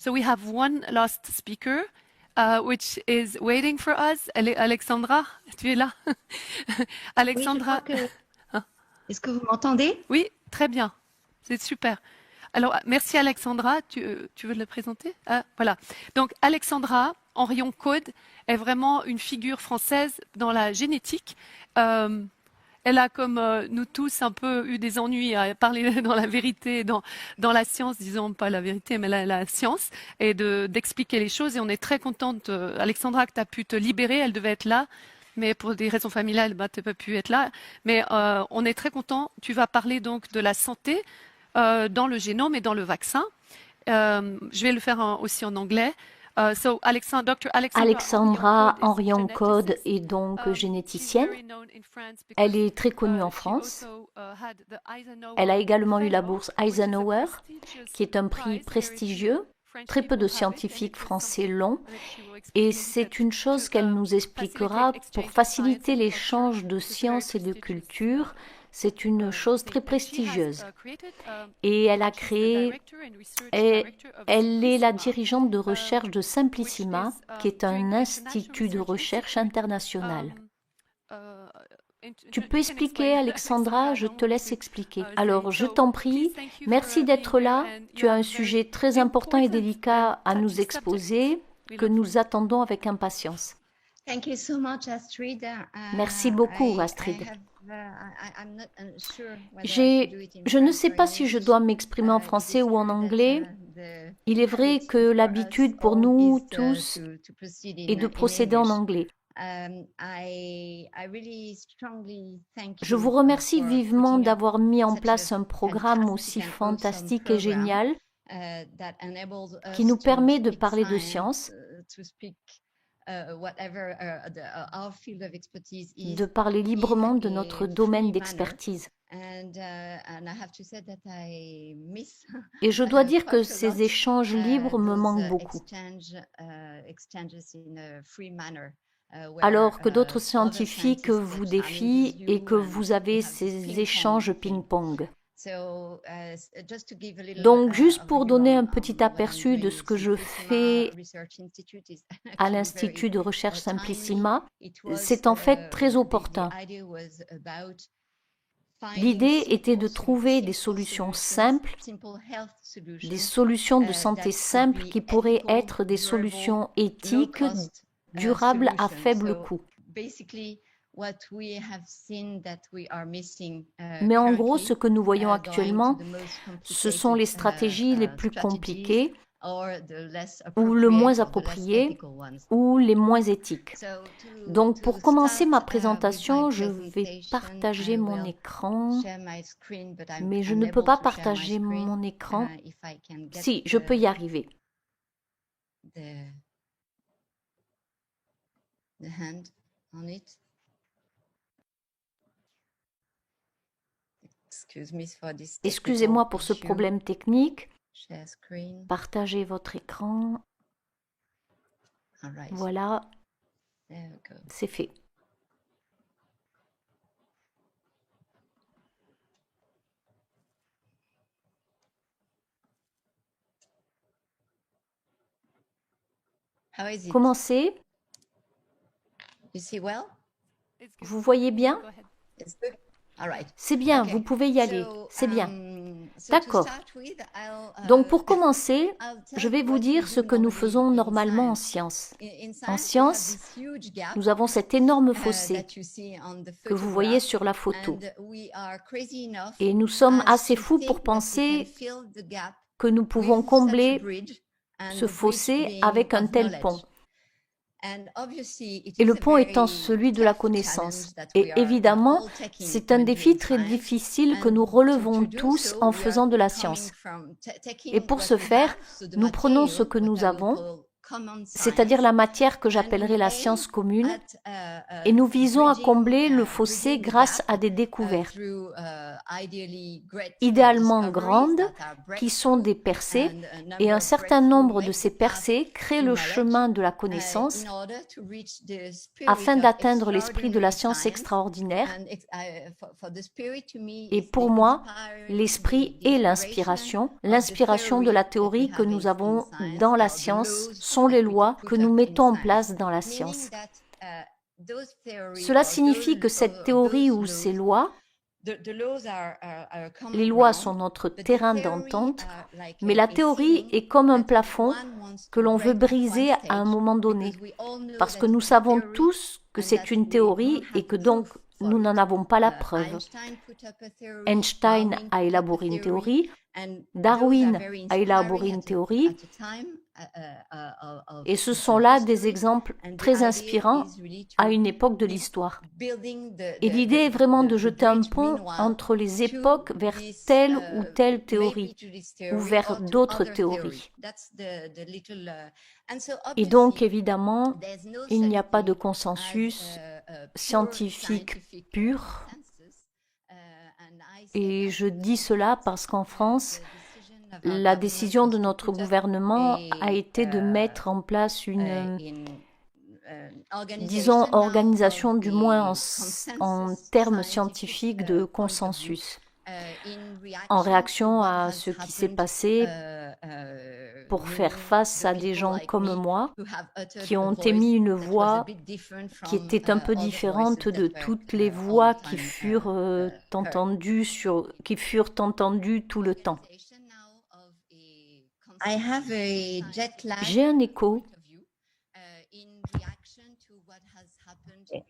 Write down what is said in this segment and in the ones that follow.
So we have one last speaker, which is waiting for us. Alexandra, tu es là? Oui, je Alexandra. crois que... Est-ce que vous m'entendez? Oui, très bien. C'est super. Alors, merci Alexandra. Tu veux le présenter? Voilà. Donc, Alexandra Henrion-Caude est vraiment une figure française dans la génétique. Elle a, comme nous tous, un peu eu des ennuis à parler dans la vérité, dans la science, disons pas la vérité, mais la science, et d'expliquer les choses. Et on est très contente, Alexandra, que tu as pu te libérer. Elle devait être là, mais pour des raisons familiales, bah, tu n'as pas pu être là. Mais on est très content. Tu vas parler donc de la santé dans le génome et dans le vaccin. Je vais le faire aussi en anglais. So Dr. Alexandra Henrion-Caude est donc généticienne. Elle est très connue en France. Elle a également eu la bourse Eisenhower, qui est un prix prestigieux. Très peu de scientifiques français l'ont. Et c'est une chose qu'elle nous expliquera pour faciliter l'échange de sciences et de culture. C'est une chose très prestigieuse. Et elle a créé, elle est la dirigeante de recherche de Simplissima, qui est un institut de recherche international. Tu peux expliquer, Alexandra, je te laisse expliquer. Alors, je t'en prie, merci d'être là. Tu as un sujet très important et délicat à nous exposer, que nous attendons avec impatience. Merci beaucoup, Astrid. Je ne sais pas si je dois m'exprimer en français ou en anglais. Il est vrai que l'habitude pour nous tous est de procéder en anglais. Je vous remercie vivement d'avoir mis en place un programme aussi fantastique et génial qui nous permet de parler de science, de parler librement de notre domaine d'expertise. Et je dois dire que ces échanges libres me manquent beaucoup. Alors que d'autres scientifiques vous défient et que vous avez ces échanges ping-pong. Donc, juste pour donner un petit aperçu de ce que je fais à l'Institut de recherche Simplissima, c'est en fait très opportun. L'idée était de trouver des solutions simples, des solutions de santé simples qui pourraient être des solutions éthiques, durables à faible coût. Mais en gros, ce que nous voyons actuellement, ce sont les stratégies les plus compliquées ou le moins appropriées ou les moins éthiques. Donc, pour commencer ma présentation, je vais partager mon écran, mais je ne peux pas partager mon écran. Si, je peux y arriver. Excusez-moi pour ce problème technique. Partagez votre écran. Voilà, c'est fait. Commencez. Vous voyez bien? C'est bien, vous pouvez y aller. C'est bien. D'accord. Donc pour commencer, je vais vous dire ce que nous faisons normalement en science. En science, nous avons cet énorme fossé que vous voyez sur la photo. Et nous sommes assez fous pour penser que nous pouvons combler ce fossé avec un tel pont. Et le pont étant celui de la connaissance. Et évidemment, c'est un défi très difficile que nous relevons tous en faisant de la science. Et pour ce faire, nous prenons ce que nous avons, c'est-à-dire la matière que j'appellerais la science commune, et nous visons à combler le fossé grâce à des découvertes, idéalement grandes, qui sont des percées, et un certain nombre de ces percées créent le chemin de la connaissance afin d'atteindre l'esprit de la science extraordinaire. Et pour moi, l'esprit est l'inspiration de la théorie que nous avons dans la science, sont les lois que nous mettons en place dans la science. Cela signifie que cette théorie ou ces lois, les lois sont notre terrain d'entente, mais la théorie est comme un plafond que l'on veut briser à un moment donné, parce que nous savons tous que c'est une théorie et que donc nous n'en avons pas la preuve. Einstein a élaboré une théorie, Darwin a élaboré une théorie, et ce sont là des exemples très inspirants à une époque de l'histoire. Et l'idée est vraiment de jeter un pont entre les époques vers telle ou telle théorie, ou vers d'autres théories. Et donc, évidemment, il n'y a pas de consensus scientifique pur. Et je dis cela parce qu'en France, la décision de notre gouvernement a été de mettre en place une, disons, organisation du moins en termes scientifiques de consensus, en réaction à ce qui s'est passé pour faire face à des gens comme moi qui ont émis une voix qui était un peu différente de toutes les voix qui furent entendues tout le temps. J'ai un écho.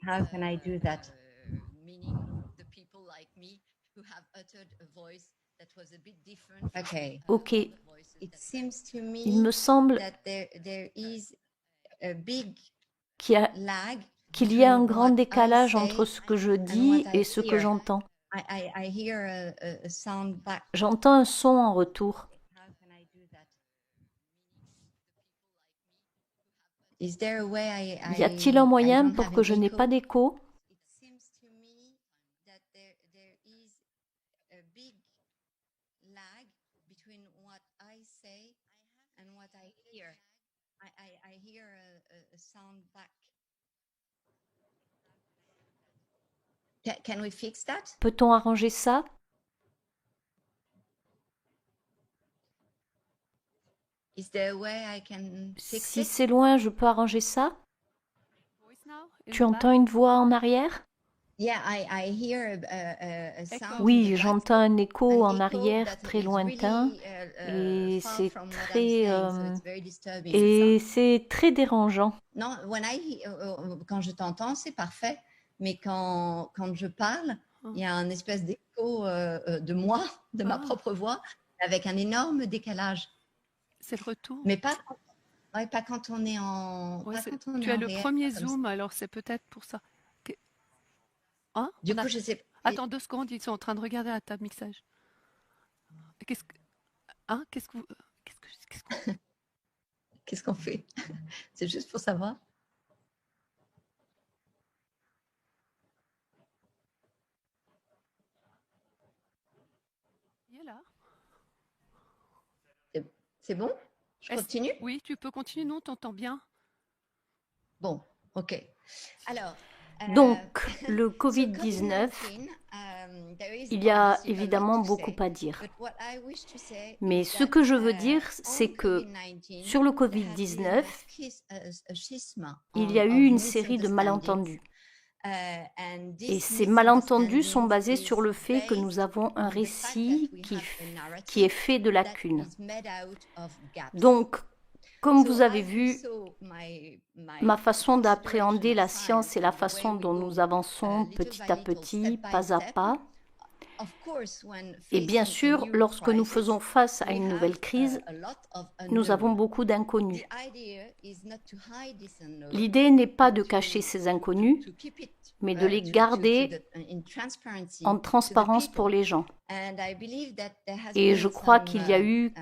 How can I do that? Okay. Ok, It seems to me il me semble that there is a big qu'il y a un grand décalage entre ce que je dis et ce que j'entends. I hear a sound back. J'entends un son en retour. How can I do that? Is there a way Y a-t-il un moyen don't pour have que an je n'ai echo? pas d'écho? It seems to me that there is a big lag between what I say and what I hear. I hear a sound back. Can we fix that? Peut-on arranger ça? Is there a way I can fix Si it? c'est loin, je peux arranger ça? Voice now, in Tu the back. entends une voix en arrière? Yeah, I hear a sound. Oui, in the j'entends un écho back, en an echo arrière that très is lointain really, et far c'est from what I'm très, saying, so it's very disturbing. et c'est très dérangeant. Non, quand je t'entends, c'est parfait. Mais quand je parle, il y a un espèce d'écho de moi, de ma Ah. propre voix, avec un énorme décalage. C'est le retour. Mais pas quand on est en. Ouais, pas c'est- quand on tu est as en le réel, premier comme ça. zoom, alors c'est peut-être pour ça. Hein? Du On a- coup, je sais. Attends 2 secondes, ils sont en train de regarder la table mixage. Qu'est-ce que... Hein? Qu'est-ce qu'on... Qu'est-ce qu'on fait? C'est juste pour savoir. Il est là. C'est bon? Je Est-ce- continue? Oui, tu peux continuer. Non, t'entends bien. Bon, ok. Alors. Donc, le Covid-19, il y a évidemment beaucoup à dire. Mais ce que je veux dire, c'est que sur le Covid-19, il y a eu une série de malentendus. Et ces malentendus sont basés sur le fait que nous avons un récit qui est fait de lacunes. Donc, comme vous avez vu, ma façon d'appréhender la science et la façon dont nous avançons petit à petit, pas à pas. Et bien sûr, lorsque nous faisons face à une nouvelle crise, nous avons beaucoup d'inconnus. L'idée n'est pas de cacher ces inconnus, mais de les garder en transparence pour les gens. Et je crois qu'il y a eu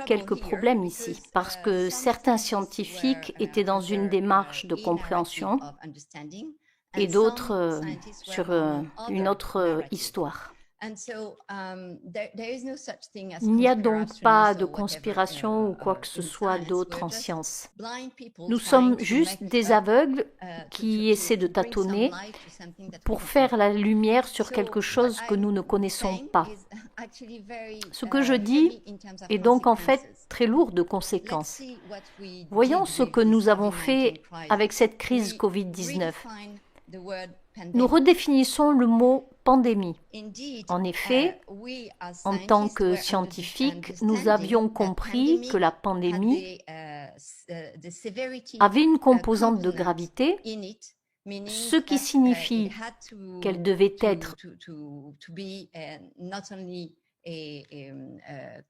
quelques problèmes ici, parce que certains scientifiques étaient dans une démarche de compréhension et d'autres sur une autre histoire. Il n'y a donc pas de conspiration ou quoi que ce soit d'autre en science. Nous sommes juste des aveugles qui essaient de tâtonner pour faire la lumière sur quelque chose que nous ne connaissons pas. Ce que je dis est donc en fait très lourd de conséquences. Voyons ce que nous avons fait avec cette crise Covid-19. Nous redéfinissons le mot pandémie. En effet, en tant que scientifiques, nous avions compris que la pandémie avait une composante de gravité, ce qui signifie qu'elle devait être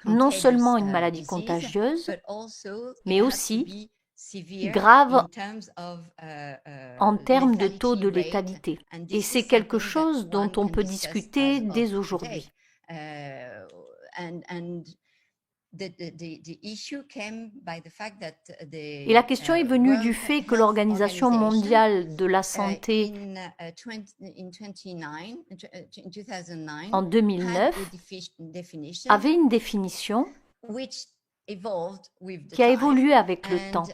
non seulement une maladie contagieuse, mais aussi grave en termes de taux de létalité. Et c'est quelque chose dont on peut discuter dès aujourd'hui. Et la question est venue du fait que l'Organisation mondiale de la santé, en 2009, avait une définition qui a évolué avec le temps.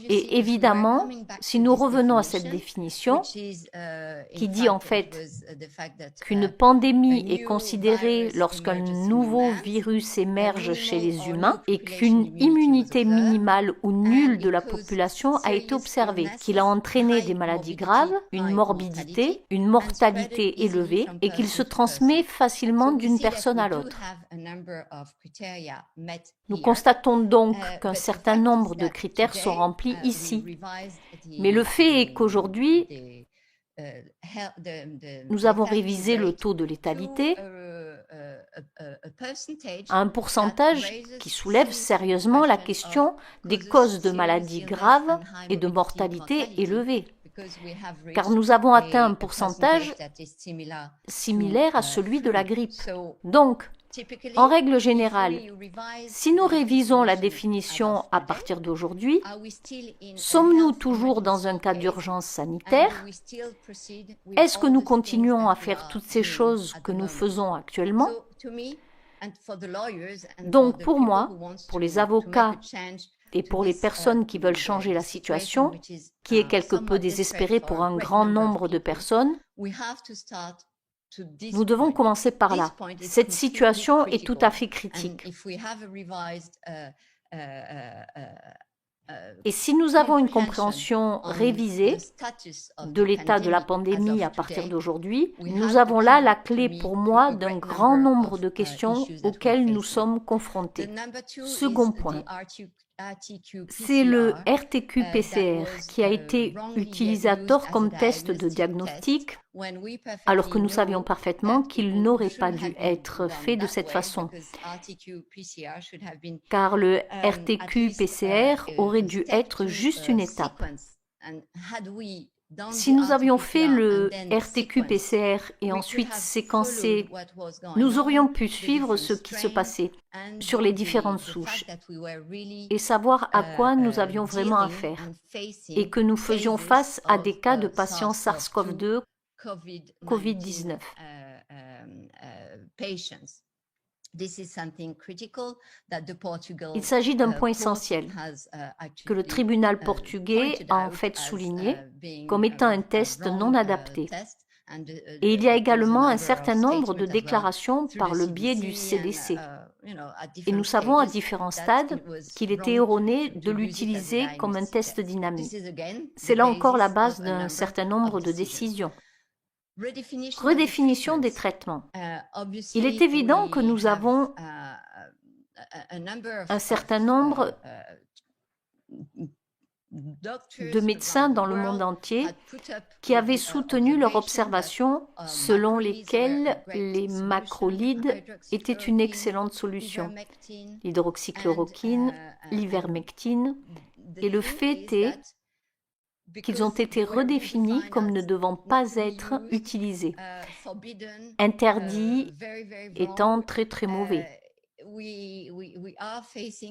Et évidemment, si nous revenons à cette définition, qui dit en fait qu'une pandémie est considérée lorsqu'un nouveau virus émerge chez les humains et qu'une immunité minimale ou nulle de la population a été observée, qu'il a entraîné des maladies graves, une morbidité, une mortalité élevée et qu'il se transmet facilement d'une personne à l'autre. Nous constatons donc qu'un certain nombre de critères sont remplis ici. Mais le fait est qu'aujourd'hui, nous avons révisé le taux de létalité à un pourcentage qui soulève sérieusement la question des causes de maladies graves et de mortalité élevée. Car nous avons atteint un pourcentage similaire à celui de la grippe. Donc, en règle générale, si nous révisons la définition à partir d'aujourd'hui, sommes-nous toujours dans un cas d'urgence sanitaire? Est-ce que nous continuons à faire toutes ces choses que nous faisons actuellement? Donc pour moi, pour les avocats et pour les personnes qui veulent changer la situation, qui est quelque peu désespérée pour un grand nombre de personnes, nous devons commencer par là. Cette situation est tout à fait critique. Et si nous avons une compréhension révisée de l'état de la pandémie à partir d'aujourd'hui, nous avons là la clé pour moi d'un grand nombre de questions auxquelles nous sommes confrontés. Second point. C'est le RTQ-PCR qui a été utilisé à tort comme test de diagnostic, alors que nous savions parfaitement qu'il n'aurait pas dû être fait de cette façon, car le RTQ-PCR aurait dû être juste une étape. Si nous avions fait le RTQ-PCR et ensuite séquencé, nous aurions pu suivre ce qui se passait sur les différentes souches et savoir à quoi nous avions vraiment affaire et que nous faisions face à des cas de patients SARS-CoV-2, COVID-19. Il s'agit d'un point essentiel que le tribunal portugais a en fait souligné comme étant un test non adapté. Et il y a également un certain nombre de déclarations par le biais du CDC. Et nous savons à différents stades qu'il était erroné de l'utiliser comme un test dynamique. C'est là encore la base d'un certain nombre de décisions. Redéfinition des traitements. Il est évident que nous avons un certain nombre de médecins dans le monde entier qui avaient soutenu leur observation selon lesquelles les macrolides étaient une excellente solution. L'hydroxychloroquine, l'ivermectine, et le fait est qu'ils ont été redéfinis comme ne devant pas être utilisés, interdits étant très très mauvais.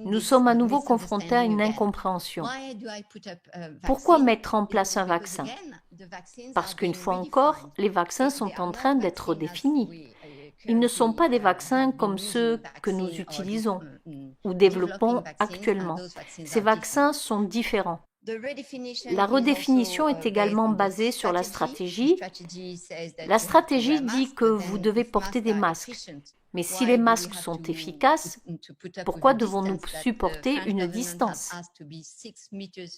Nous sommes à nouveau confrontés à une incompréhension. Pourquoi mettre en place un vaccin? Parce qu'une fois encore, les vaccins sont en train d'être définis. Ils ne sont pas des vaccins comme ceux que nous utilisons ou développons actuellement. Ces vaccins sont différents. La redéfinition est également basée sur la stratégie. La stratégie dit que vous devez porter des masques. Mais si les masques sont efficaces, pourquoi devons-nous supporter une distance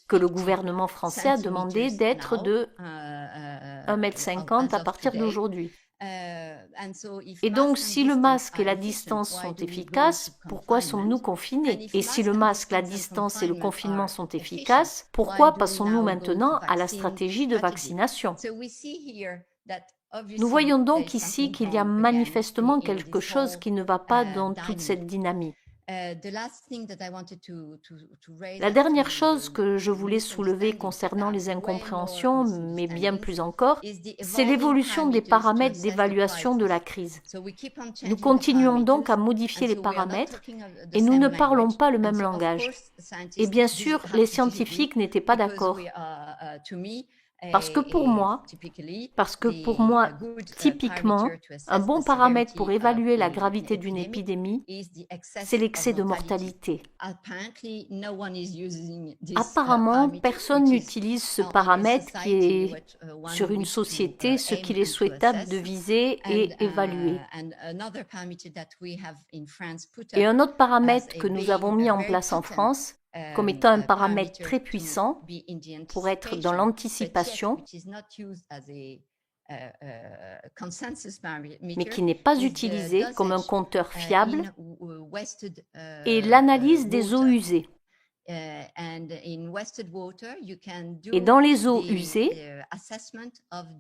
que le gouvernement français a demandé d'être de 1,50 m à partir d'aujourd'hui? Et donc, si le masque et la distance sont efficaces, pourquoi sommes-nous confinés? Et si le masque, la distance et le confinement sont efficaces, pourquoi passons-nous maintenant à la stratégie de vaccination? Nous voyons donc ici qu'il y a manifestement quelque chose qui ne va pas dans toute cette dynamique. La dernière chose que je voulais soulever concernant les incompréhensions, mais bien plus encore, c'est l'évolution des paramètres d'évaluation de la crise. Nous continuons donc à modifier les paramètres et nous ne parlons pas le même langage. Et bien sûr, les scientifiques n'étaient pas d'accord. Parce que pour moi, typiquement, un bon paramètre pour évaluer la gravité d'une épidémie, c'est l'excès de mortalité. Apparemment, personne n'utilise ce paramètre qui est sur une société ce qu'il est souhaitable de viser et évaluer. Et un autre paramètre que nous avons mis en place en France, comme étant un paramètre très puissant pour être dans l'anticipation, mais qui n'est pas utilisé comme un compteur fiable, est l'analyse des eaux usées. Et dans les eaux usées,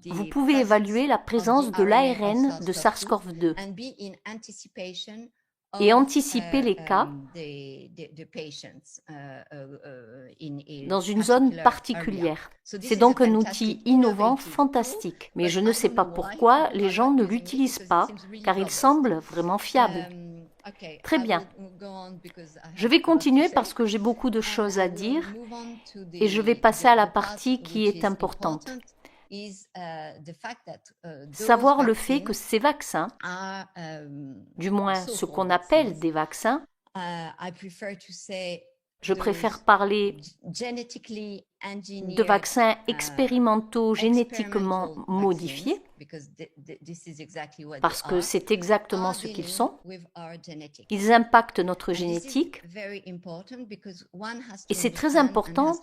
vous pouvez évaluer la présence de l'ARN de SARS-CoV-2 et anticiper les cas dans une zone particulière. C'est donc un outil innovant, fantastique. Mais je ne sais pas pourquoi les gens ne l'utilisent pas, car il semble vraiment fiable. Très bien. Je vais continuer parce que j'ai beaucoup de choses à dire et je vais passer à la partie qui est importante. Savoir le fait que ces vaccins, du moins ce qu'on appelle des vaccins, je préfère parler de vaccins expérimentaux génétiquement modifiés, parce que c'est exactement ce qu'ils sont. Ils impactent notre génétique et c'est très important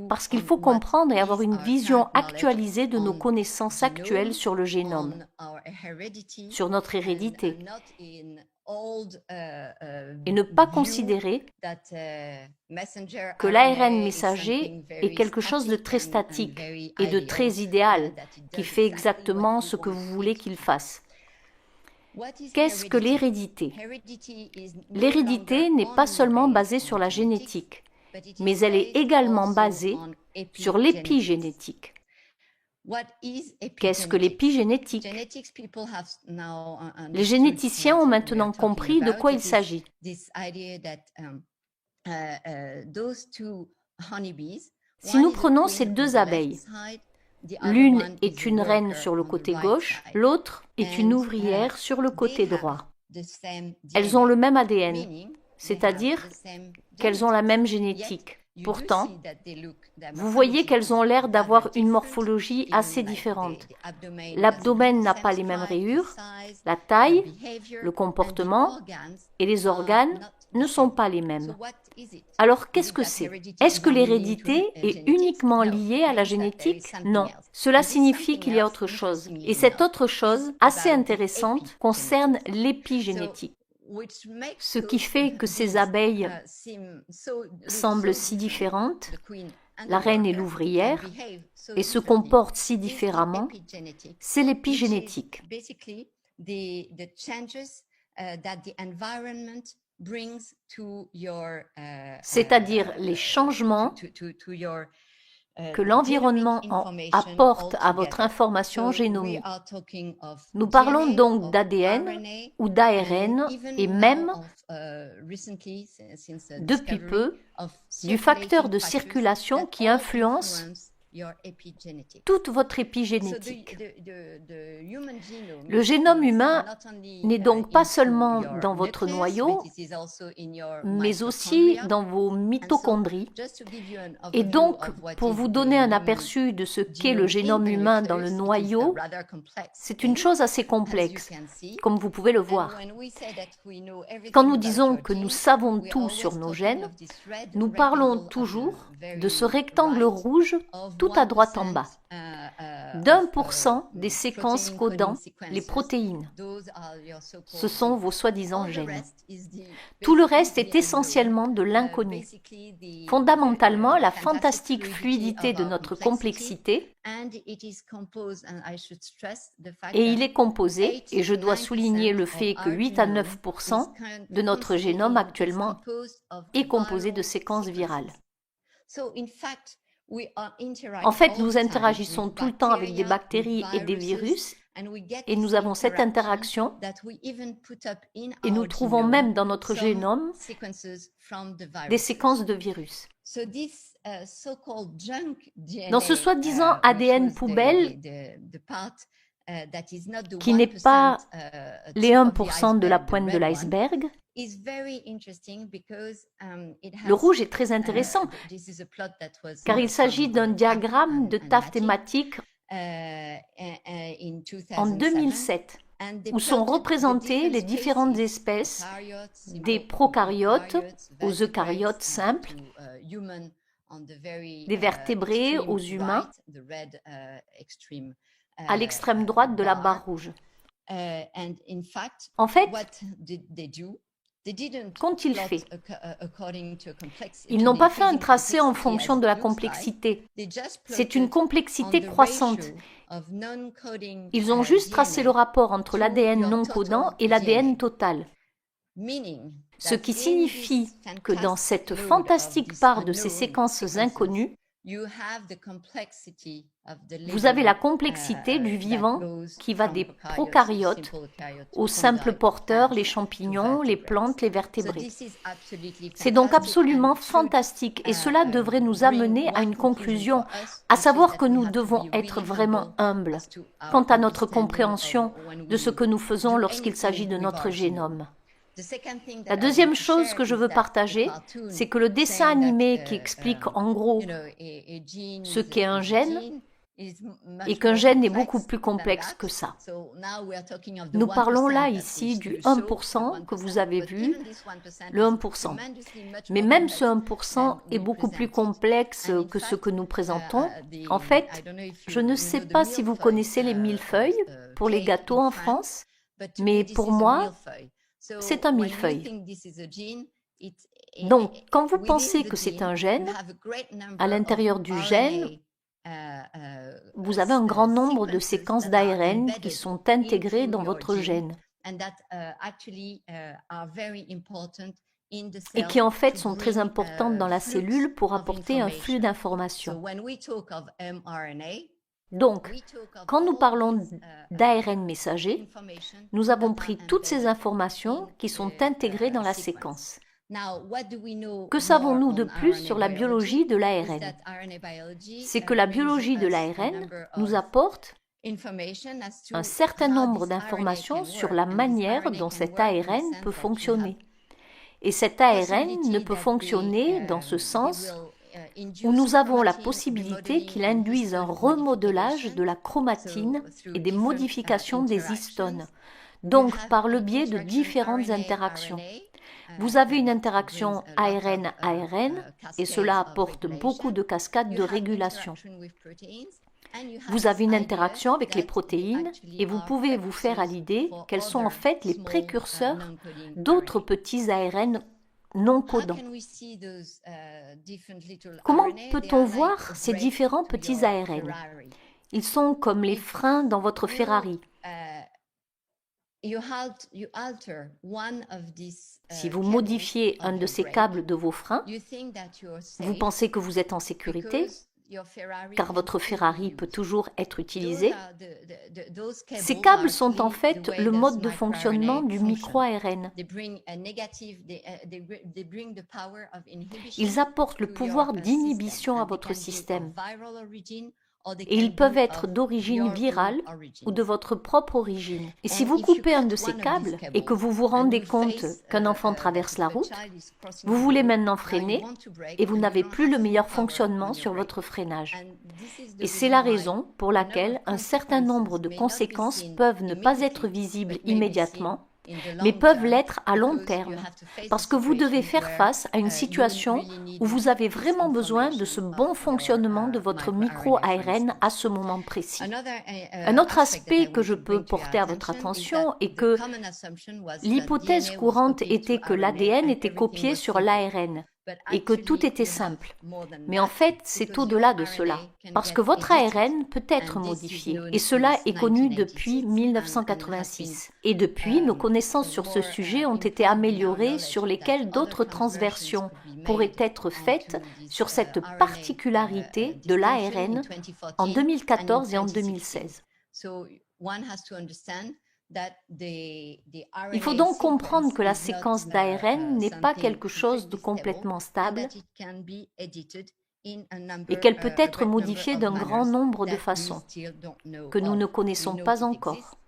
parce qu'il faut comprendre et avoir une vision actualisée de nos connaissances actuelles sur le génome, sur notre hérédité. Et ne pas considérer que l'ARN messager est quelque chose de très statique et de très idéal, qui fait exactement ce que vous voulez qu'il fasse. Qu'est-ce que l'hérédité? L'hérédité n'est pas seulement basée sur la génétique, mais elle est également basée sur l'épigénétique. Qu'est-ce que l'épigénétique? Les généticiens ont maintenant compris de quoi il s'agit. Si nous prenons ces deux abeilles, l'une est une reine sur le côté gauche, l'autre est une ouvrière sur le côté droit. Elles ont le même ADN, c'est-à-dire qu'elles ont la même génétique. Pourtant, vous voyez qu'elles ont l'air d'avoir une morphologie assez différente. L'abdomen n'a pas les mêmes rayures, la taille, le comportement et les organes ne sont pas les mêmes. Alors qu'est-ce que c'est? Est-ce que l'hérédité est uniquement liée à la génétique? Non. Cela signifie qu'il y a autre chose. Et cette autre chose, assez intéressante, concerne l'épigénétique. Ce qui fait que ces abeilles semblent si différentes, la reine et l'ouvrière, et se comportent si différemment, c'est l'épigénétique. C'est-à-dire les changements que l'environnement apporte à votre information génomique. Nous parlons donc d'ADN ou d'ARN et même, depuis peu, du facteur de circulation qui influence toute votre épigénétique. Le génome humain n'est donc pas seulement dans votre noyau, mais aussi dans vos mitochondries. Et donc, pour vous donner un aperçu de ce qu'est le génome humain dans le noyau, c'est une chose assez complexe, comme vous pouvez le voir. Quand nous disons que nous savons tout sur nos gènes, nous parlons toujours de ce rectangle rouge tout à droite en bas, d'1% des séquences codant les protéines. Ce sont vos soi-disant gènes. Tout le reste est essentiellement de l'inconnu. Fondamentalement, la fantastique fluidité de notre complexité, et il est composé, et je dois souligner le fait que 8 à 9% de notre génome actuellement est composé de séquences virales. En fait, nous interagissons tout le temps avec des bactéries et des virus, et nous avons cette interaction, et nous trouvons même dans notre génome des séquences de virus. Dans ce soi-disant ADN poubelle, qui n'est pas les 1% de la pointe de l'iceberg, le rouge est très intéressant, car il s'agit d'un diagramme de taf thématique en 2007, où sont représentées les différentes espèces des prokaryotes aux eucaryotes simples, des vertébrés aux humains, à l'extrême droite de la barre rouge. En fait, qu'ont-ils fait? Ils n'ont pas fait un tracé en fonction de la complexité. C'est une complexité croissante. Ils ont juste tracé le rapport entre l'ADN non codant et l'ADN total. Ce qui signifie que dans cette fantastique part de ces séquences inconnues, vous avez la complexité du vivant qui va des prokaryotes aux simples porteurs, les champignons, les plantes, les vertébrés. C'est donc absolument fantastique et cela devrait nous amener à une conclusion, à savoir que nous devons être vraiment humbles quant à notre compréhension de ce que nous faisons lorsqu'il s'agit de notre génome. La deuxième chose que je veux partager, c'est que le dessin animé qui explique en gros ce qu'est un gène, et qu'un gène est beaucoup plus complexe que ça. Nous parlons là ici du 1% que vous avez vu, le 1%. Mais même ce 1% est beaucoup plus complexe que ce que nous présentons. En fait, je ne sais pas si vous connaissez les millefeuilles pour les gâteaux en France, mais pour moi, c'est un millefeuille. Donc, quand vous pensez que c'est un gène, à l'intérieur du gène, vous avez un grand nombre de séquences d'ARN qui sont intégrées dans votre gène et qui en fait sont très importantes dans la cellule pour apporter un flux d'informations. Donc, quand nous parlons d'ARN messager, nous avons pris toutes ces informations qui sont intégrées dans la séquence. Que savons-nous de plus sur la biologie de l'ARN? C'est que la biologie de l'ARN nous apporte un certain nombre d'informations sur la manière dont cet ARN peut fonctionner. Et cet ARN ne peut fonctionner dans ce sens où nous avons la possibilité qu'il induise un remodelage de la chromatine et des modifications des histones, donc par le biais de différentes interactions. Vous avez une interaction ARN-ARN et cela apporte beaucoup de cascades de régulation. Vous avez une interaction avec les protéines et vous pouvez vous faire à l'idée qu'elles sont en fait les précurseurs d'autres petits ARN non codants. Comment peut-on voir ces différents petits ARN? Ils sont comme les freins dans votre Ferrari. Si vous modifiez un de ces câbles de vos freins, vous pensez que vous êtes en sécurité car votre Ferrari peut toujours être utilisé. Ces câbles sont en fait le mode de fonctionnement du micro-ARN. Ils apportent le pouvoir d'inhibition à votre système. Et ils peuvent être d'origine virale ou de votre propre origine. Et si vous coupez un de ces câbles et que vous vous rendez compte qu'un enfant traverse la route, vous voulez maintenant freiner et vous n'avez plus le meilleur fonctionnement sur votre freinage. Et c'est la raison pour laquelle un certain nombre de conséquences peuvent ne pas être visibles immédiatement, mais peuvent l'être à long terme, parce que vous devez faire face à une situation où vous avez vraiment besoin de ce bon fonctionnement de votre micro-ARN à ce moment précis. Un autre aspect que je peux porter à votre attention est que l'hypothèse courante était que l'ADN était copié sur l'ARN et que tout était simple. Mais en fait, c'est au-delà de cela, parce que votre ARN peut être modifié, et cela est connu depuis 1986. Et depuis, nos connaissances sur ce sujet ont été améliorées sur lesquelles d'autres transversions pourraient être faites sur cette particularité de l'ARN en 2014 et en 2016. Il faut donc comprendre que la séquence d'ARN n'est pas quelque chose de complètement stable et qu'elle peut être modifiée d'un grand nombre de façons que nous ne connaissons pas encore.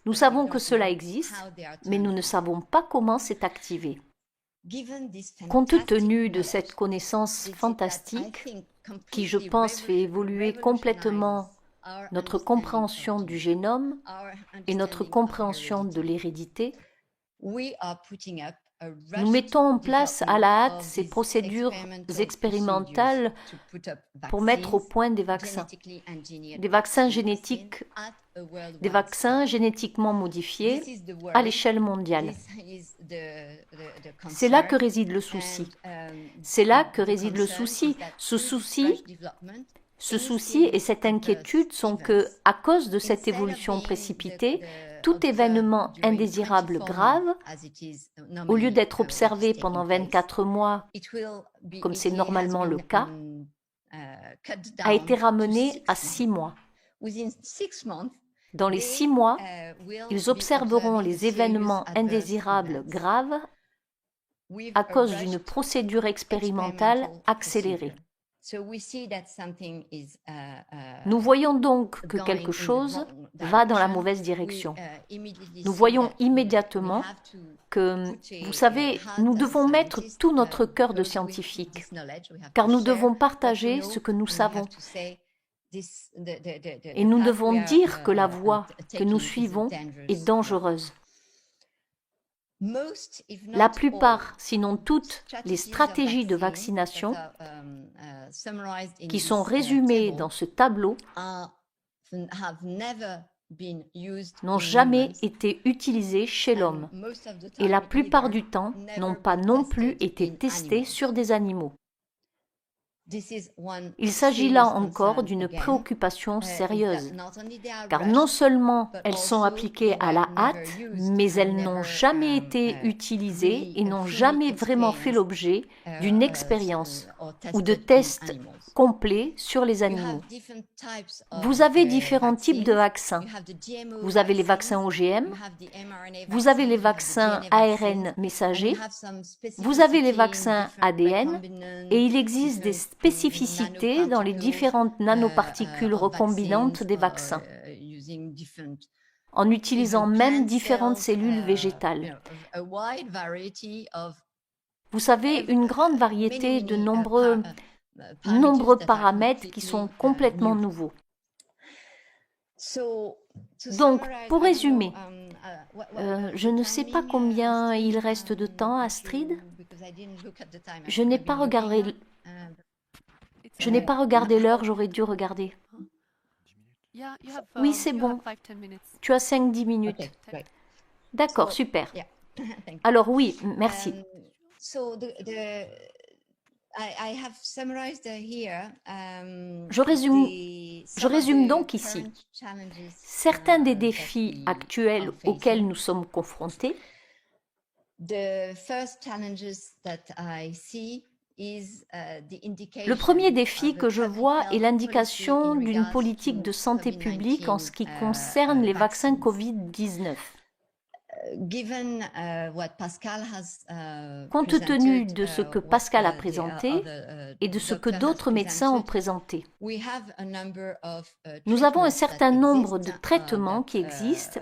Nous savons que cela existe, mais nous ne savons pas comment c'est activé. Compte tenu de cette connaissance fantastique, qui je pense fait évoluer complètement notre compréhension du génome et notre compréhension de l'hérédité, nous mettons en place à la hâte ces procédures expérimentales pour mettre au point des vaccins génétiques, des vaccins génétiquement modifiés à l'échelle mondiale. C'est là que réside le souci. C'est là que réside le souci. Ce souci et cette inquiétude sont que, à cause de cette évolution précipitée, tout événement indésirable grave, au lieu d'être observé pendant 24 mois, comme c'est normalement le cas, a été ramené à 6 mois. Dans les 6 mois, ils observeront les événements indésirables graves à cause d'une procédure expérimentale accélérée. Nous voyons donc que quelque chose va dans la mauvaise direction. Nous voyons immédiatement que, vous savez, nous devons mettre tout notre cœur de scientifique, car nous devons partager ce que nous savons. Et nous devons dire que la voie que nous suivons est dangereuse. La plupart, sinon toutes, les stratégies de vaccination qui sont résumées dans ce tableau n'ont jamais été utilisées chez l'homme et la plupart du temps n'ont pas non plus été testées sur des animaux. Il s'agit là encore d'une préoccupation sérieuse, car non seulement elles sont appliquées à la hâte, mais elles n'ont jamais été utilisées et n'ont jamais vraiment fait l'objet d'une expérience ou de tests complets sur les animaux. Vous avez différents types de vaccins. Vous avez les vaccins OGM, vous avez les vaccins ARN messagers, vous avez les vaccins ADN, et il existe des spécificités dans les différentes nanoparticules recombinantes des vaccins, en utilisant même différentes cellules végétales. Vous savez, une grande variété de nombreux paramètres qui sont complètement nouveaux. Donc, pour résumer, je ne sais pas combien il reste de temps, Astrid. Je n'ai pas regardé l'heure, j'aurais dû regarder. Oui, c'est bon. Tu as 5-10 minutes. D'accord, super. Alors oui, merci. Je résume donc ici. Certains des défis actuels auxquels nous sommes confrontés Le premier défi que je vois est l'indication d'une politique de santé publique en ce qui concerne les vaccins Covid-19. Compte tenu de ce que Pascal a présenté et de ce que d'autres médecins ont présenté, nous avons un certain nombre de traitements qui existent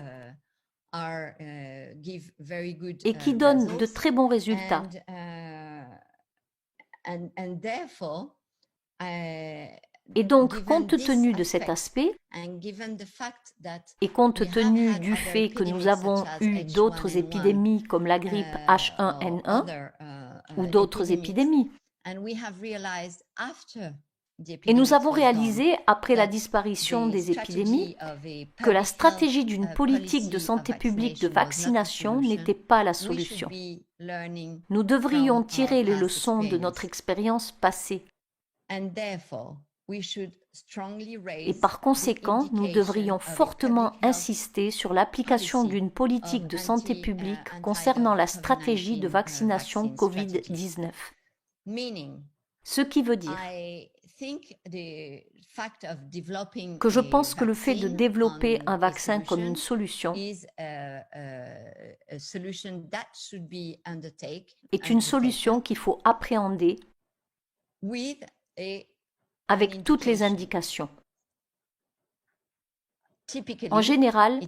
et qui donnent de très bons résultats. Et donc, compte tenu de cet aspect, et compte tenu du fait que nous avons eu d'autres épidémies comme la grippe H1N1 ou d'autres épidémies, et nous avons réalisé, après la disparition des épidémies, que la stratégie d'une politique de santé publique de vaccination n'était pas la solution. Nous devrions tirer les leçons de notre expérience passée. Et par conséquent, nous devrions fortement insister sur l'application d'une politique de santé publique concernant la stratégie de vaccination Covid-19. Ce qui veut dire que je pense que le fait de développer un vaccin comme une solution est une solution qu'il faut appréhender avec toutes les indications. En général,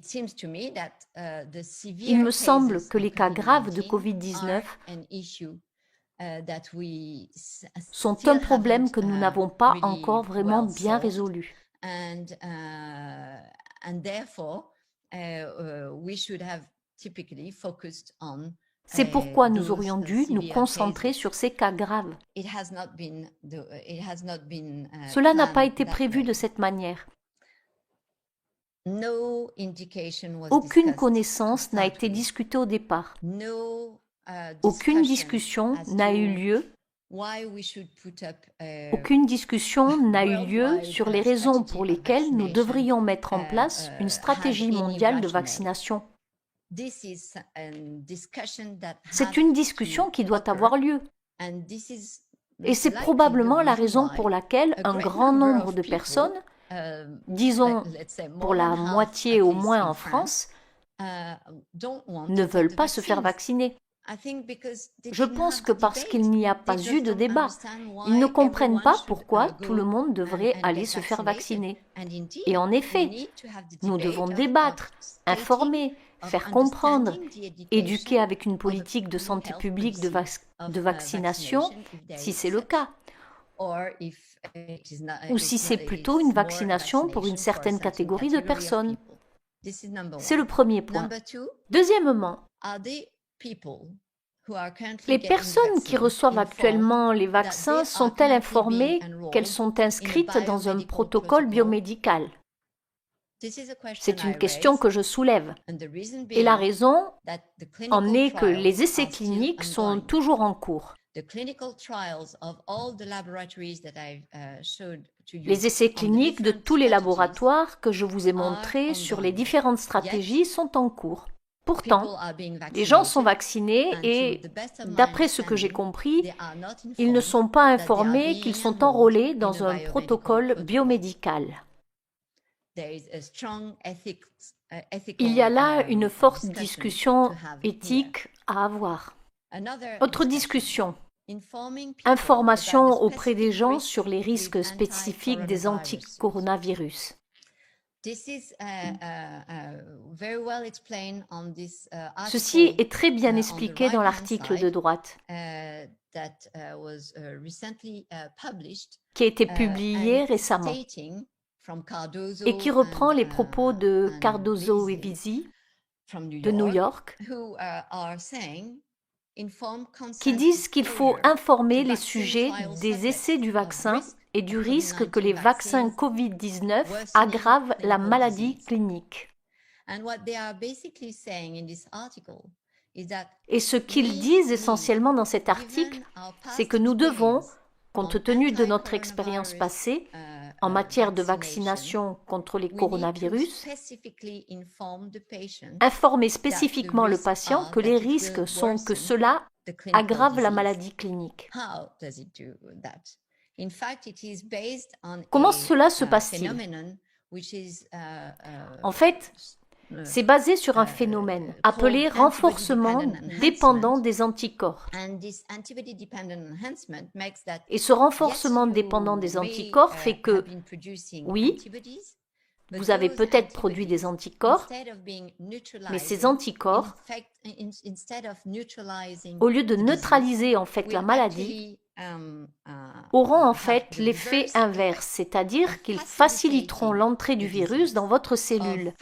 il me semble que les cas graves de Covid-19 sont un problème que nous n'avons pas encore vraiment bien résolu. C'est pourquoi nous aurions dû nous concentrer sur ces cas graves. Cela n'a pas été prévu de cette manière. Aucune connaissance n'a été discutée au départ. Aucune discussion n'a eu lieu. Aucune discussion n'a eu lieu sur les raisons pour lesquelles nous devrions mettre en place une stratégie mondiale de vaccination. C'est une discussion qui doit avoir lieu. Et c'est probablement la raison pour laquelle un grand nombre de personnes, disons pour la moitié au moins en France, ne veulent pas se faire vacciner. Je pense que parce qu'il n'y a pas eu de débat, ils ne comprennent pas pourquoi tout le monde devrait aller se faire vacciner. Et en effet, nous devons débattre, informer, faire comprendre, éduquer avec une politique de santé publique de vaccination, si c'est le cas, ou si c'est plutôt une vaccination pour une certaine catégorie de personnes. C'est le premier point. Deuxièmement, les personnes qui reçoivent actuellement les vaccins sont-elles informées qu'elles sont inscrites dans un protocole biomédical? C'est une question que je soulève. Et la raison en est que les essais cliniques sont toujours en cours. Les essais cliniques de tous les laboratoires que je vous ai montrés sur les différentes stratégies sont en cours. Pourtant, les gens sont vaccinés et, d'après ce que j'ai compris, ils ne sont pas informés qu'ils sont enrôlés dans un protocole biomédical. Il y a là une forte discussion éthique à avoir. Autre discussion. Information auprès des gens sur les risques spécifiques des anticoronavirus. Ceci est très bien expliqué dans l'article de droite qui a été publié récemment et qui reprend les propos de Cardozo et Visi de New York qui disent qu'il faut informer les sujets des essais du vaccin et du risque que les vaccins Covid-19 aggravent la maladie clinique. Et ce qu'ils disent essentiellement dans cet article, c'est que nous devons, compte tenu de notre expérience passée, en matière de vaccination contre les coronavirus, informer spécifiquement le patient que les risques sont que cela aggrave la maladie clinique. Comment cela se passe-t-il? En fait, c'est basé sur un phénomène appelé renforcement dépendant des anticorps. Et ce renforcement dépendant des anticorps fait que, oui, vous avez peut-être produit des anticorps, mais ces anticorps, au lieu de neutraliser en fait la maladie, auront en fait l'effet inverse, c'est-à-dire qu'ils faciliteront l'entrée du virus dans votre cellule.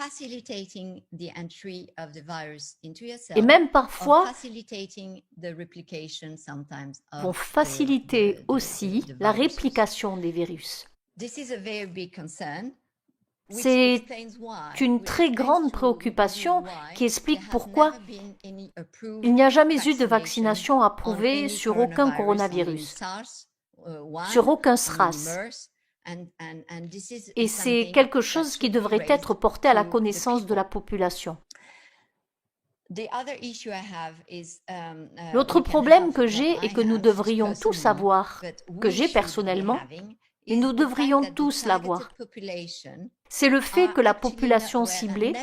Et même parfois vont faciliter aussi la réplication des virus. C'est une très grande préoccupation qui explique pourquoi il n'y a jamais eu de vaccination approuvée sur aucun coronavirus, sur aucun SRAS. Et c'est quelque chose qui devrait être porté à la connaissance de la population. L'autre problème que j'ai et que nous devrions tous savoir, que j'ai personnellement, et nous devrions tous l'avoir, c'est le fait que la population ciblée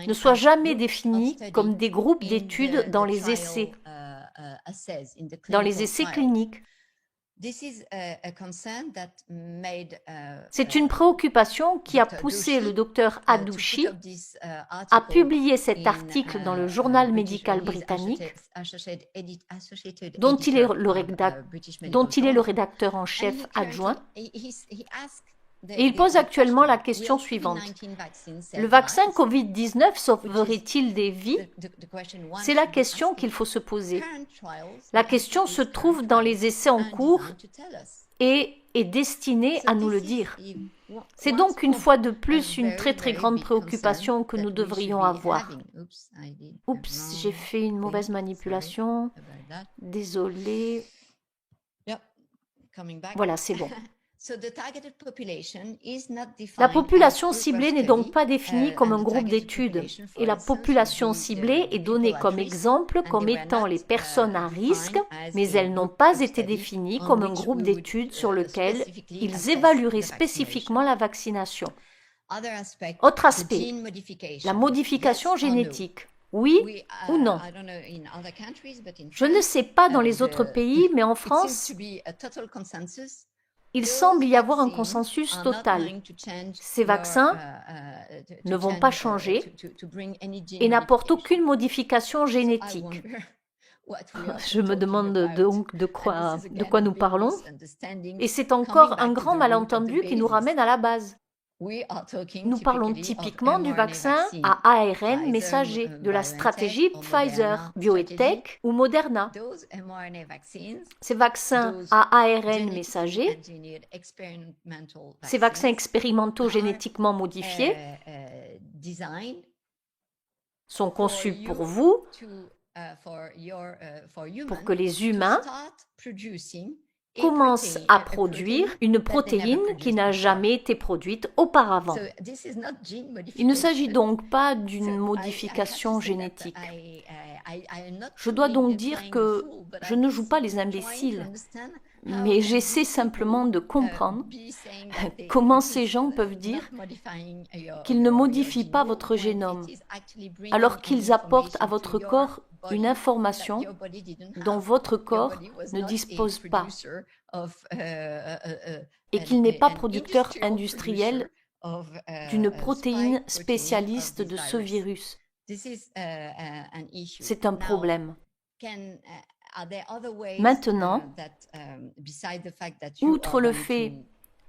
ne soit jamais définie comme des groupes d'études dans les essais cliniques. C'est une préoccupation qui a poussé le docteur Adouchi à publier cet article dans le journal médical britannique, dont il est le rédacteur en chef adjoint. Et il pose actuellement la question suivante. Le vaccin Covid-19 sauverait-il des vies? C'est la question qu'il faut se poser. La question se trouve dans les essais en cours et est destinée à nous le dire. C'est donc une fois de plus une très très grande préoccupation que nous devrions avoir. Oups, j'ai fait une mauvaise manipulation. Désolée. Voilà, c'est bon. La population ciblée n'est donc pas définie comme un groupe d'études et la population ciblée est donnée comme exemple comme étant les personnes à risque, mais elles n'ont pas été définies comme un groupe d'études sur lequel ils évalueraient spécifiquement la vaccination. Autre aspect, la modification génétique. Oui ou non? Je ne sais pas dans les autres pays, mais en France, il semble y avoir un consensus total. Ces vaccins ne vont pas changer et n'apportent aucune modification génétique. Je me demande donc de quoi nous parlons. Et c'est encore un grand malentendu qui nous ramène à la base. Nous parlons typiquement du vaccin à ARN messager, de la stratégie Pfizer, BioNTech ou Moderna. Ces vaccins à ARN messager, ces vaccins expérimentaux génétiquement modifiés, sont conçus pour vous, pour que les humains commence à produire une protéine qui n'a jamais été produite auparavant. Il ne s'agit donc pas d'une modification génétique. Je dois donc dire que je ne joue pas les imbéciles, mais j'essaie simplement de comprendre comment ces gens peuvent dire qu'ils ne modifient pas votre génome, alors qu'ils apportent à votre corps une information dont votre corps ne dispose pas et qu'il n'est pas producteur industriel d'une protéine spécialiste de ce virus. C'est un problème. Maintenant, outre le fait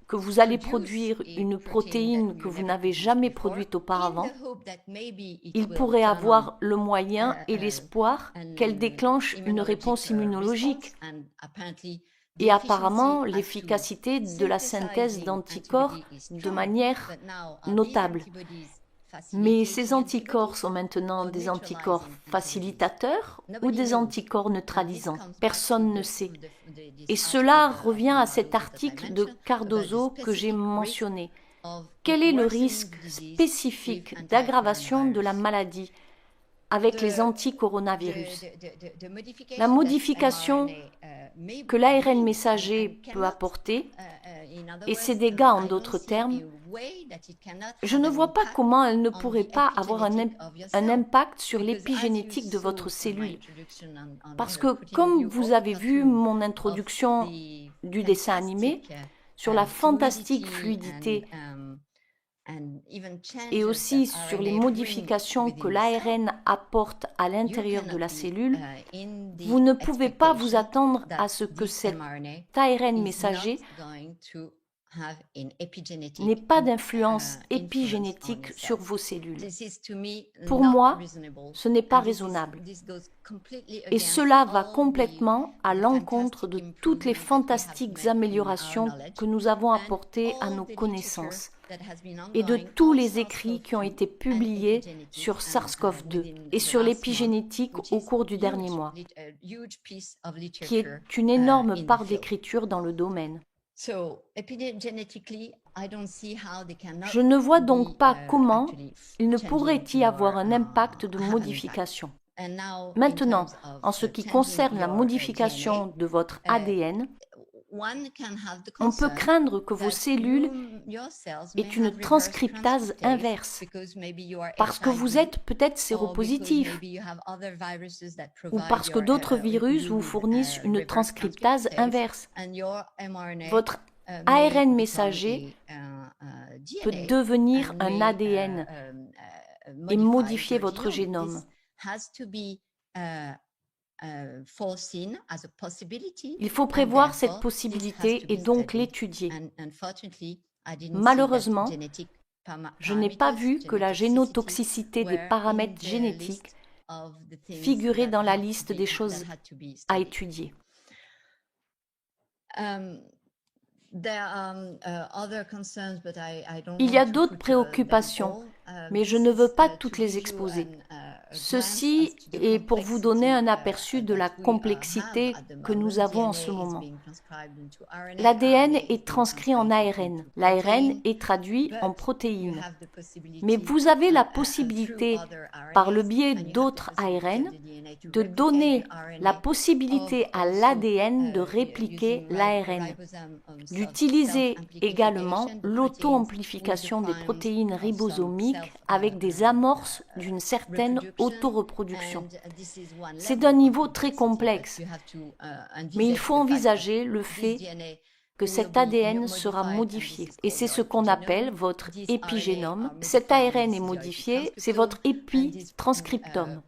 que vous allez produire une protéine que vous n'avez jamais produite auparavant, il pourrait avoir le moyen et l'espoir qu'elle déclenche une réponse immunologique. Et apparemment, l'efficacité de la synthèse d'anticorps de manière notable. Mais ces anticorps sont maintenant des anticorps facilitateurs ou des anticorps neutralisants? Personne ne sait. Et cela revient à cet article de Cardozo que j'ai mentionné. Quel est le risque spécifique d'aggravation de la maladie avec les anti-coronavirus. La modification que l'ARN messager peut apporter, et ces dégâts en d'autres termes, je ne vois pas comment elle ne pourrait pas avoir un impact sur l'épigénétique de votre cellule. Parce que, comme vous avez vu mon introduction du dessin animé, sur la fantastique fluidité et aussi sur les modifications que l'ARN apporte à l'intérieur de la cellule, vous ne pouvez pas vous attendre à ce que cet ARN messager n'ait pas d'influence épigénétique sur vos cellules. Pour moi, ce n'est pas raisonnable. Et cela va complètement à l'encontre de toutes les fantastiques améliorations que nous avons apportées à nos connaissances et de tous les écrits qui ont été publiés sur SARS-CoV-2 et sur l'épigénétique au cours du dernier mois, qui est une énorme part d'écriture dans le domaine. Je ne vois donc pas comment il ne pourrait y avoir un impact de modification. Maintenant, en ce qui concerne la modification de votre ADN, on peut craindre que vos cellules aient une transcriptase inverse, parce que vous êtes peut-être séropositif, ou parce que d'autres virus vous fournissent une transcriptase inverse. Votre ARN messager peut devenir un ADN et modifier votre génome. Il faut prévoir cette possibilité et donc l'étudier. Malheureusement, je n'ai pas vu que la génotoxicité des paramètres génétiques figurait dans la liste des choses à étudier. Il y a d'autres préoccupations, mais je ne veux pas toutes les exposer. Ceci est pour vous donner un aperçu de la complexité que nous avons en ce moment. L'ADN est transcrit en ARN. L'ARN est traduit en protéines. Mais vous avez la possibilité, par le biais d'autres ARN, de donner la possibilité à l'ADN de répliquer l'ARN, d'utiliser également l'auto-amplification des protéines ribosomiques avec des amorces d'une certaine autoreproduction. C'est d'un niveau très complexe, mais il faut envisager le fait que cet ADN sera modifié. Et c'est ce qu'on appelle votre épigénome. Cet ARN est modifié, c'est votre épitranscriptome.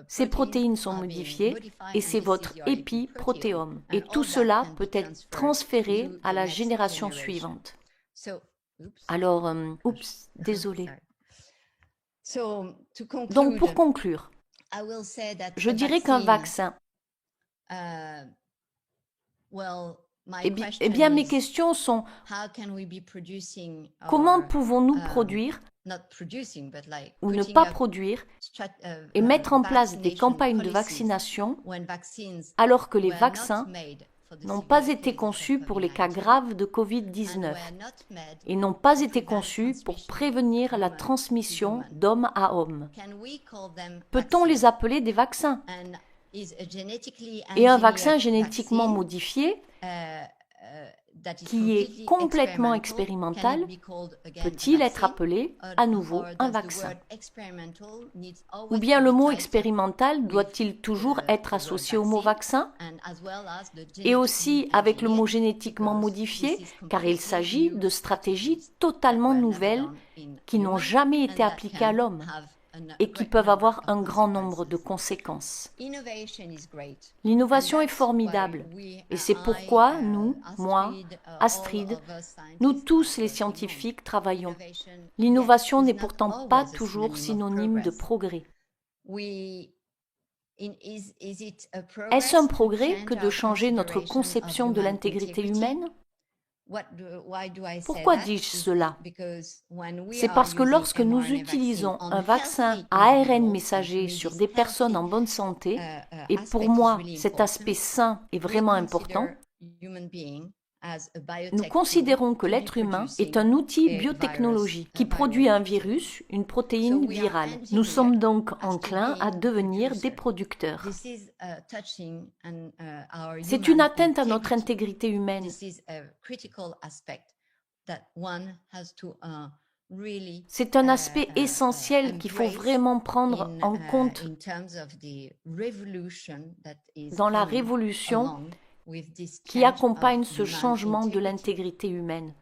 Ces protéines sont modifiées et c'est votre épiprotéome. Et tout cela peut être transféré à la génération suivante. Alors, désolé. Donc, pour conclure, je dirais qu'un vaccin... Eh bien, mes questions sont comment pouvons-nous produire ou ne pas produire et mettre en place des campagnes de vaccination alors que les vaccins n'ont pas été conçus pour les cas graves de Covid-19 et n'ont pas été conçus pour prévenir la transmission d'homme à homme. Peut-on les appeler des vaccins ? Et un vaccin génétiquement modifié qui est complètement expérimental, peut-il être appelé à nouveau un vaccin? Ou bien le mot expérimental doit-il toujours être associé au mot vaccin? Et aussi avec le mot génétiquement modifié, car il s'agit de stratégies totalement nouvelles qui n'ont jamais été appliquées à l'homme et qui peuvent avoir un grand nombre de conséquences. L'innovation est formidable et c'est pourquoi nous, moi, Astrid, nous tous les scientifiques travaillons. L'innovation n'est pourtant pas toujours synonyme de progrès. Est-ce un progrès que de changer notre conception de l'intégrité humaine ? Pourquoi dis-je cela? C'est parce que lorsque nous utilisons un vaccin à ARN messager sur des personnes en bonne santé, et pour moi cet aspect sain est vraiment important, Nous considérons que l'être humain est un outil biotechnologique qui produit un virus, une protéine virale. Nous sommes donc enclins à devenir des producteurs. C'est une atteinte à notre intégrité humaine. C'est un aspect essentiel qu'il faut vraiment prendre en compte dans la révolution qui accompagne ce changement de l'intégrité humaine.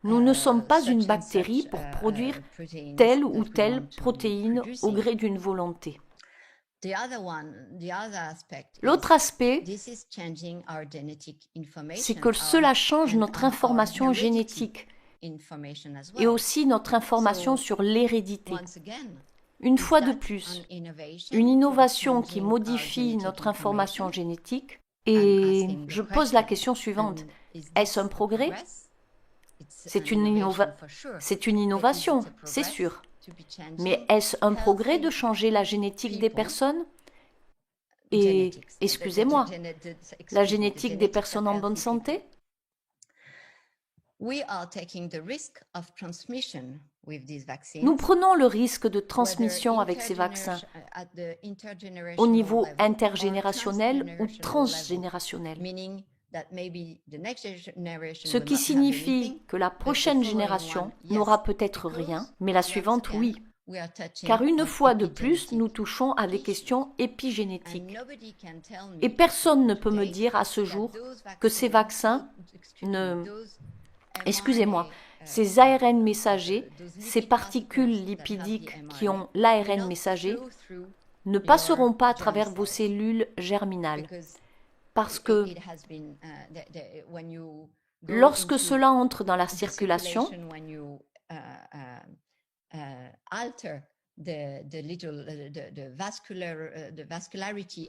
Nous ne sommes pas une bactérie pour produire telle ou telle protéine au gré d'une volonté. L'autre aspect, c'est que cela change notre information génétique et aussi notre information sur l'hérédité. Une fois de plus, une innovation qui modifie notre information génétique, et je pose la question suivante, est-ce un progrès? C'est une innovation, c'est sûr. Mais est-ce un progrès de changer la génétique des personnes? Et, excusez-moi, la génétique des personnes en bonne santé? Nous prenons le risque de transmission avec ces vaccins au niveau intergénérationnel ou transgénérationnel, ce qui signifie que la prochaine génération n'aura peut-être rien, mais la suivante, oui. Car une fois de plus, nous touchons à des questions épigénétiques. Et personne ne peut me dire à ce jour que ces vaccins Excusez-moi, ces ARN messagers, ces particules lipidiques qui ont l'ARN messager, ne passeront pas à travers vos cellules germinales. Parce que lorsque cela entre dans la circulation,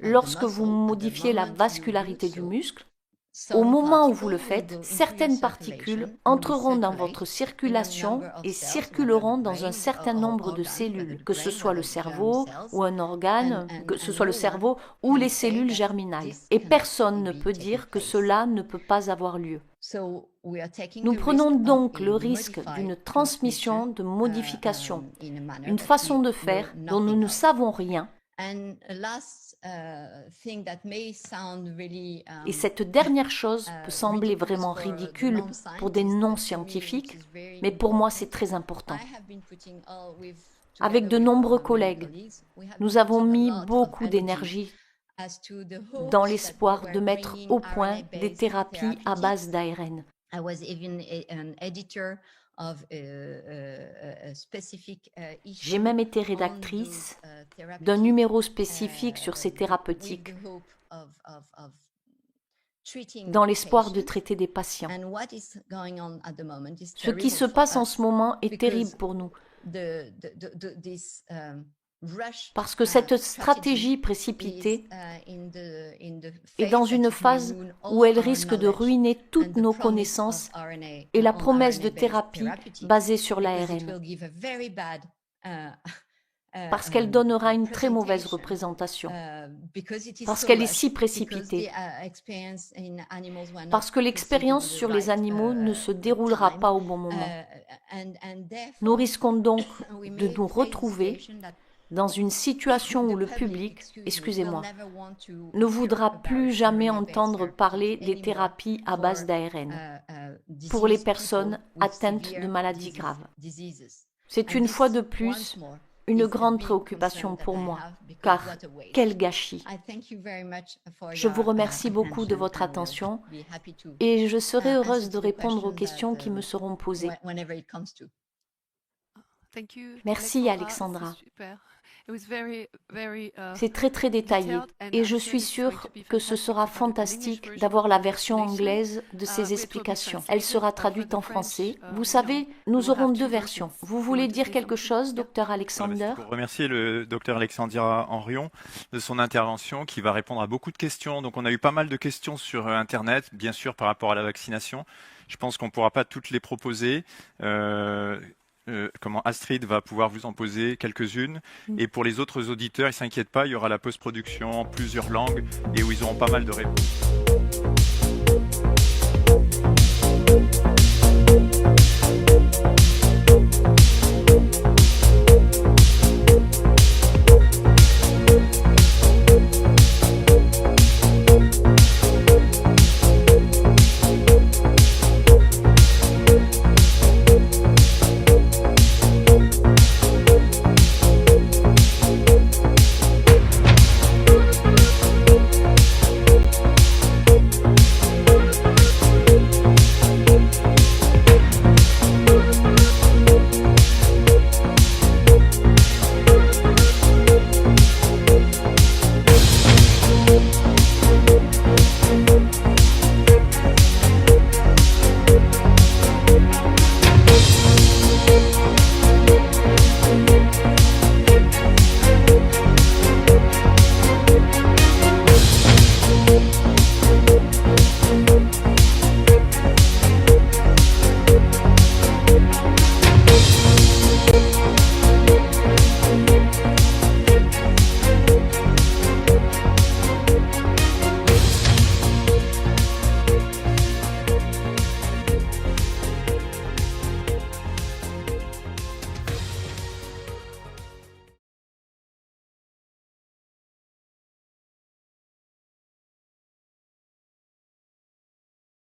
lorsque vous modifiez la vascularité du muscle, au moment où vous le faites, certaines particules entreront dans votre circulation et circuleront dans un certain nombre de cellules, que ce soit le cerveau ou un organe, que ce soit le cerveau ou les cellules germinales. Et personne ne peut dire que cela ne peut pas avoir lieu. Nous prenons donc le risque d'une transmission de modification, une façon de faire dont nous ne savons rien. Et cette dernière chose peut sembler vraiment ridicule pour des non-scientifiques, mais pour moi c'est très important. Avec de nombreux collègues, nous avons mis beaucoup d'énergie dans l'espoir de mettre au point des thérapies à base d'ARN. J'ai même été rédactrice d'un numéro spécifique sur ces thérapeutiques dans l'espoir de traiter des patients. Ce qui se passe en ce moment est terrible pour nous. Parce que cette stratégie précipitée est dans une phase où elle risque de ruiner toutes nos connaissances et la promesse de thérapie basée sur l'ARN. Parce qu'elle donnera une très mauvaise représentation. Parce qu'elle est si précipitée. Parce que l'expérience sur les animaux ne se déroulera pas au bon moment. Nous risquons donc de nous retrouver dans une situation où le public, excusez-moi, ne voudra plus jamais entendre parler des thérapies à base d'ARN pour les personnes atteintes de maladies graves. C'est une fois de plus une grande préoccupation pour moi, car quel gâchis! Je vous remercie beaucoup de votre attention et je serai heureuse de répondre aux questions qui me seront posées. Merci Alexandra. C'est très détaillé et je suis sûre que ce sera fantastique d'avoir la version anglaise de ces explications. Elle sera traduite en français. Vous savez, nous aurons deux versions. Vous voulez dire quelque chose, docteur Alexander? Pour remercier le docteur Alexandra Henrion de son intervention qui va répondre à beaucoup de questions. Donc on a eu pas mal de questions sur Internet, bien sûr par rapport à la vaccination. Je pense qu'on ne pourra pas toutes les proposer. comment Astrid va pouvoir vous en poser quelques-unes. Et pour les autres auditeurs, ils ne s'inquiètent pas, il y aura la post-production en plusieurs langues et où ils auront pas mal de réponses.